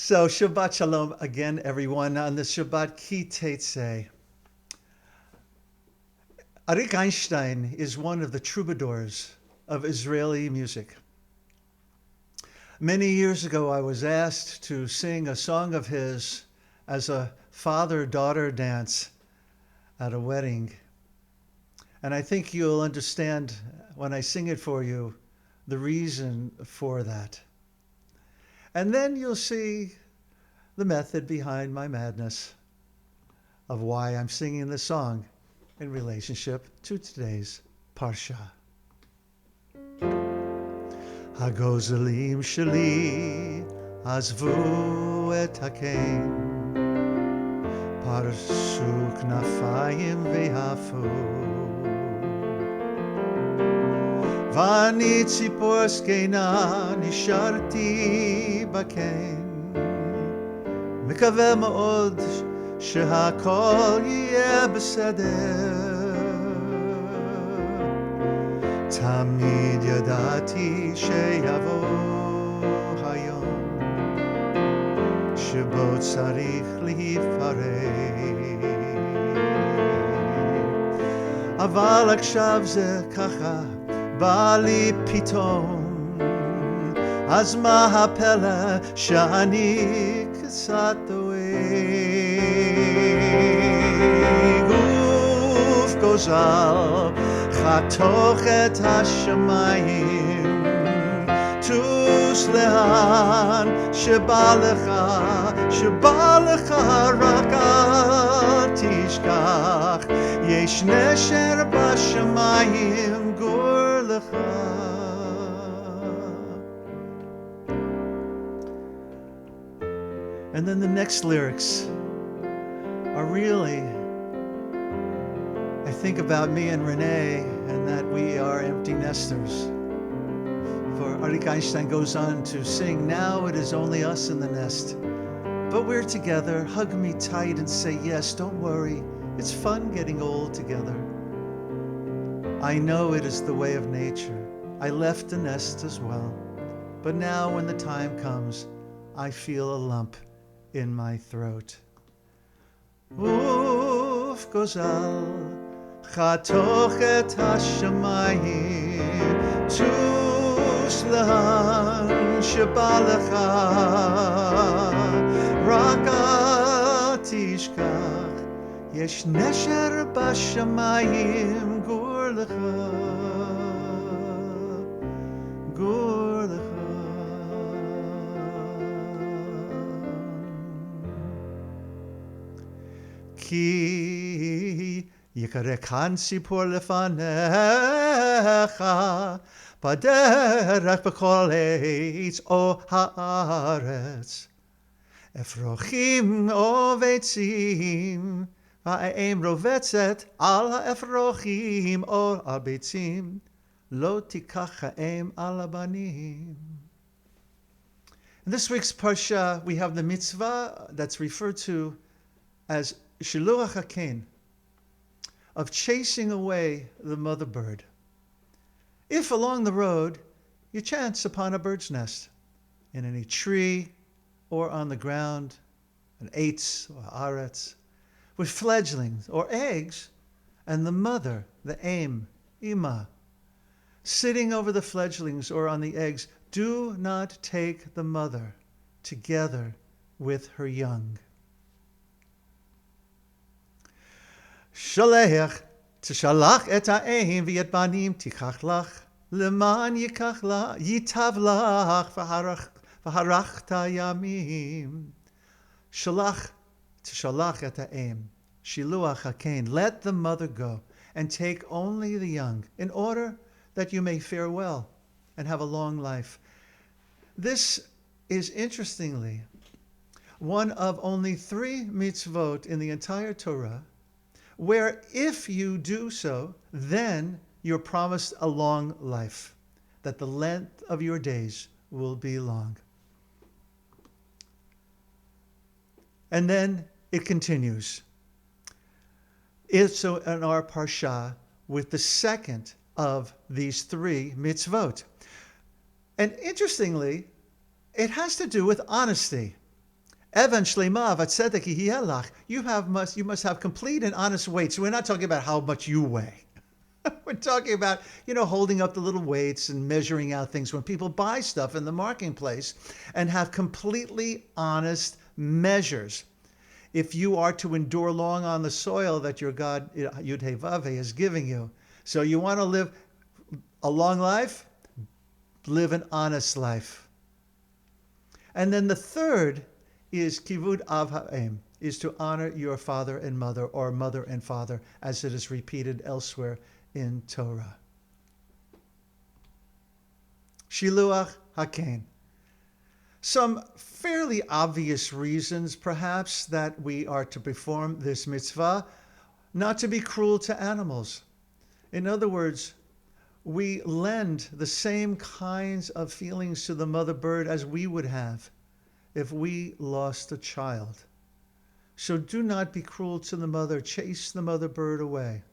So Shabbat Shalom again, everyone, on the Shabbat Ki Teitze. Arik Einstein is one of the troubadours of Israeli music. Many years ago, I was asked to sing a song of his as a father-daughter dance at a wedding. And I think you'll understand when I sing it for you the reason for that. And then you'll see the method behind my madness of why I'm singing this song in relationship to today's Parsha. הגוזלים שלי עזבו את haKen, פרסו כנפיים ועפו, ואני ציפור זקנה נשארתי בקן, מקווה מאוד שהכל יהיה בסדר. תמיד ידעתי שיבוא היום שבו צריך להיפרד, אבל עכשיו זה ככה בא לי פתאום, אז מה הפלא שאני קצת דואג? גוף גוזל חתוך את השמיים, טוס לאן שבא לך רק אל תשכח, יש נשר בשמיים גור לך. And then the next lyrics are really, I think about me and Renee and that we are empty nesters. For Arik Einstein goes on to sing, now it is only us in the nest. But we're together, hug me tight and say yes, don't worry, it's fun getting old together. I know it is the way of nature. I left the nest as well. But now when the time comes, I feel a lump in my throat. Uf gozal חתוך את השמיים, טוס לאן שבא לך, רק אל תשכח, יש נשר בשמיים גור לך, גור לך. כי יקרא כאן סיפור לפניך, בדרך בכל עץ או הארץ, אפרוחים או ביצים, והאם רובצת על האפרוחים או על ביצים, לא תיקח האם על הבנים. In this week's Parsha, we have the mitzvah that's referred to as Shiluach haKen, of chasing away the mother bird. If along the road you chance upon a bird's nest, in any tree or on the ground, an eitz or aretz, with fledglings or eggs, and the mother, the ima, sitting over the fledglings or on the eggs, do not take the mother together with her young. Shalech תשלח את האם ואת בנים תיקח לך, למען ייטב לך והארכת ימים. תשלח את האם, Shiluach haKen, let the mother go and take only the young, in order that you may fare well and have a long life. This is, interestingly, one of only 3 mitzvot in the entire Torah where if you do so, then you're promised a long life, that the length of your days will be long. And then it continues. It's so in our Parsha with the second of these 3 mitzvot. And interestingly, it has to do with honesty. Evan shlema v'tzedek yiheh lach. You must have complete and honest weight. So we're not talking about how much you weigh. We're talking about, holding up the little weights and measuring out things when people buy stuff in the marketplace, and have completely honest measures. If you are to endure long on the soil that your God, Yud He Vav He, is giving you. So you want to live a long life? Live an honest life. And then the third is kivud av ha'em, is to honor your father and mother, or mother and father, as it is repeated elsewhere in Torah. Shiluach haKen. Some fairly obvious reasons, perhaps, that we are to perform this mitzvah: not to be cruel to animals. In other words, we lend the same kinds of feelings to the mother bird as we would have if we lost a child. So do not be cruel to the mother. Chase the mother bird away.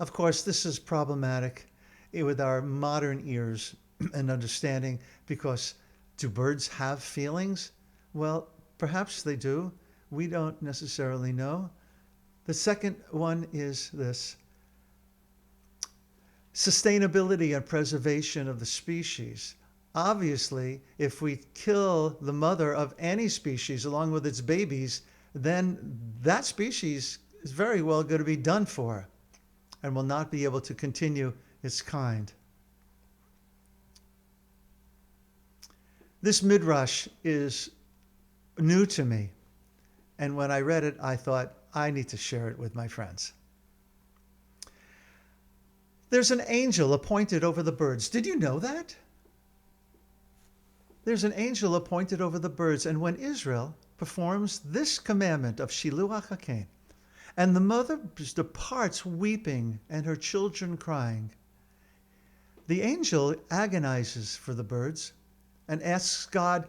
Of course, this is problematic with our modern ears and understanding, because do birds have feelings? Well, perhaps they do. We don't necessarily know. The second one is this: sustainability and preservation of the species. Obviously, if we kill the mother of any species along with its babies, then that species is very well going to be done for and will not be able to continue its kind. This midrash is new to me, and when I read it, I thought, I need to share it with my friends. There's an angel appointed over the birds. Did you know that? There's an angel appointed over the birds, and when Israel performs this commandment of Shiluach haKen, and the mother departs weeping and her children crying, the angel agonizes for the birds and asks God,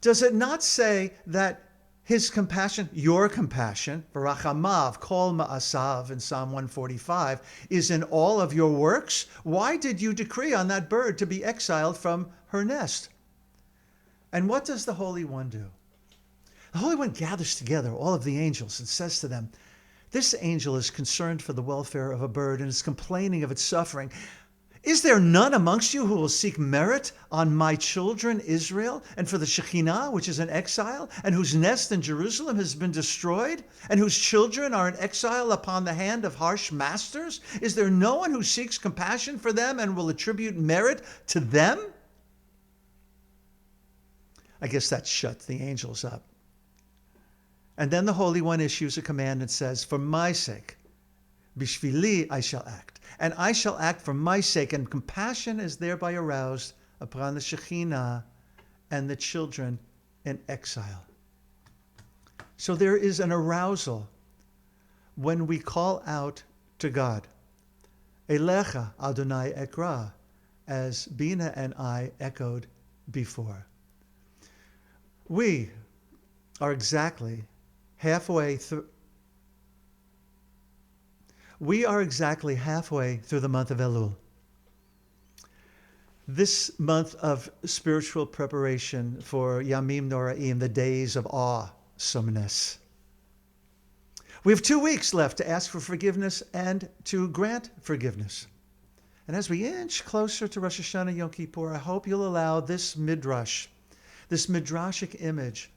does it not say that his compassion, your compassion, Barachamav, Kol Ma'asav in Psalm 145, is in all of your works? Why did you decree on that bird to be exiled from her nest? And what does the Holy One do? The Holy One gathers together all of the angels and says to them, this angel is concerned for the welfare of a bird and is complaining of its suffering. Is there none amongst you who will seek merit on my children Israel, and for the Shekhinah, which is in exile, and whose nest in Jerusalem has been destroyed, and whose children are in exile upon the hand of harsh masters? Is there no one who seeks compassion for them and will attribute merit to them? I guess that shut the angels up. And then the Holy One issues a command and says, for my sake, Bishvili I shall act, and I shall act for my sake, and compassion is thereby aroused upon the Shekhinah and the children in exile. So there is an arousal when we call out to God. Elecha Adonai Ekra, as Bina and I echoed before. We are exactly halfway through. We are exactly halfway through the month of Elul. This month of spiritual preparation for Yamim Noraim, the days of awesomeness. We have 2 weeks left to ask for forgiveness and to grant forgiveness. And as we inch closer to Rosh Hashanah Yom Kippur, I hope you'll allow this midrash, this midrashic image,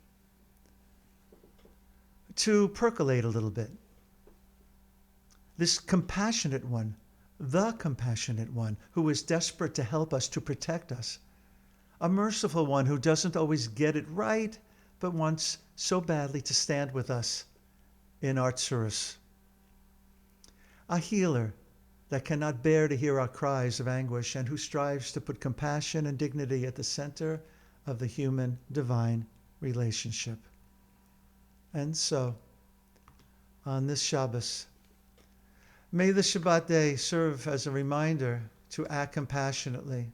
to percolate a little bit. This compassionate one, the compassionate one, who is desperate to help us, to protect us. A merciful one who doesn't always get it right, but wants so badly to stand with us in our tsuris. A healer that cannot bear to hear our cries of anguish, and who strives to put compassion and dignity at the center of the human-divine relationship. And so, on this Shabbos, may the Shabbat day serve as a reminder to act compassionately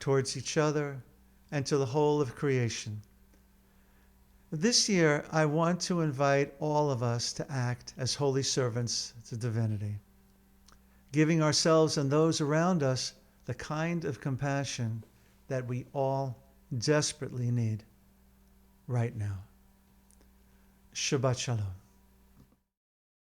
towards each other and to the whole of creation. This year, I want to invite all of us to act as holy servants to divinity, giving ourselves and those around us the kind of compassion that we all desperately need. right now. Shabbat Shalom.